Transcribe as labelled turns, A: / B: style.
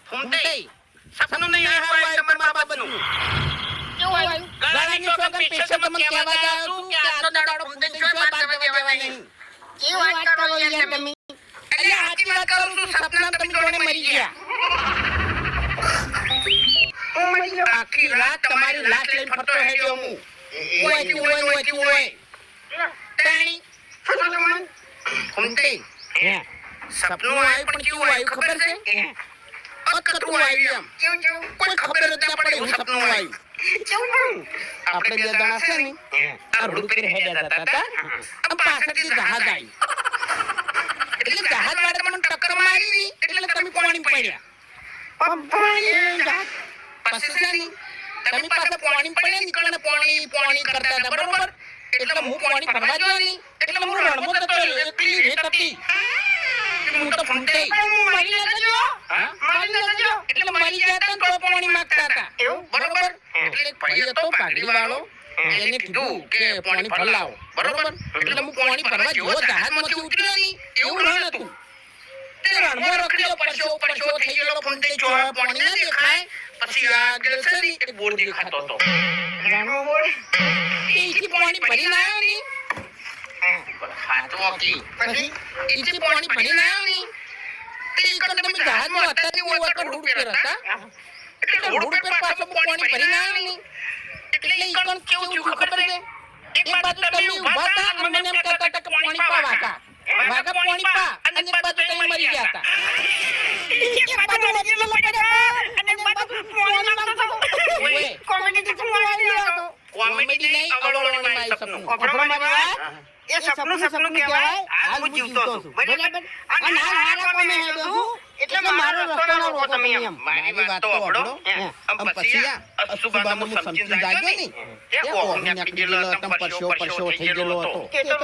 A: ફૂમતાઈ સપનું નહીં આવ્યું તમારા બાબતનું
B: કેવું આવ્યું?
A: ગાળાની સોગન પેશા તમને કહેવા જાવ છું કે આજનો દાડો ફૂમતાઈ જો બાદ દેવા નહીં
B: કેવી વાત કરો યાર તમે?
A: એટલે સાચી વાત કરું છું સપના તમે જોડે મરી ગયા આખી રાત તમારી લાશ લઈને ફરતો હેડ્યો હું ઓય તાણી ફૂમતાઈ સપનું આવ્યું પણ કેવું આવ્યું ખબર છે અકતું આવ્યું એમ કોઈ ખબર જ ના પડે હું સપનું આવ્યું આપણે બે જણા છે ને આ રોડ ઉપર હેડ્યા જતા હતા આમ પાછળથી જહાજ આવ્યું એટલે જહાજ વાળે મને ટક્કર મારી ની એટલે તમે પાણી પડ્યા પછી છે ને તમે પાછા પાણી પડ્યા નીકળને પાણી કરતા હતા બરોબર એટલે હું પાણી ભરવા ગયો નહીં એટલે હું રણમો થતો એકલી રેત હતી હું તો ફૂમતાઈ
B: મરી જજો.
A: એટલે મરી જતા તો પાણી માંગતા હતા બરોબર એટલે ભાઈ હતો પાઘડી વાળો એને કીધું કે પાણી ભરલાવો બરોબર એટલે હું પાણી ભરવા જેવો જહાજમાંથી ઉતર્યો નહીં એવું રણ હતું તે રણમાં રખડ્યો પરસો થઈ ગયો ફૂમતાઈ ચોળા પાણી ના દેખાય પછી આગળ છે ને એક બોર દેખાતો હતો
B: રાણો બોલ.
A: એથી પાણી ભરીને આવ્યો નહીં ખાતો કી
B: પછી
A: એથી પાણી ભરીને આવ્યો નહીં તે એકદમ તમે જહાજમાં હતા ને હું રોડ ઉપર હતા એટલે રોડ ઉપર પાછો પાણી ભરીને આવ્યો નહીં એટલે ઈકણ કેવું થયું ખબર છે એક બાજુ તમે ઊભા હતા અને મને એમ કહેતા હતા કે પાણી પા વાગા પાણી પા અને એક બાજુ તમે મરી ગયા હતા
B: એક બાજુ મરી ગયેલો પડ્યો અને એક બાજુ પાણી માંગતો હતો.
A: ઓય
B: કોમેડી તો તમને આવી રહ્યો હતો.
A: કોમેડી નહીં અવળોળમાં આવી સપનું
B: આપણો મારી વાત એ સપનું કહેવાય. હાલ હું જીવતો છું બરાબર. અને હાલ હારા કોમે હેડો છું એટલે મારો રસ્તો ન રોકો તમે એમ.
A: મારી વાત તો અવળો આમ પછી અસુબાનો સમજીને જાગ્યો નહીં એ ઓહને આપી ગયેલો તમ પરસો થઈ ગયેલો હતો
B: કે તો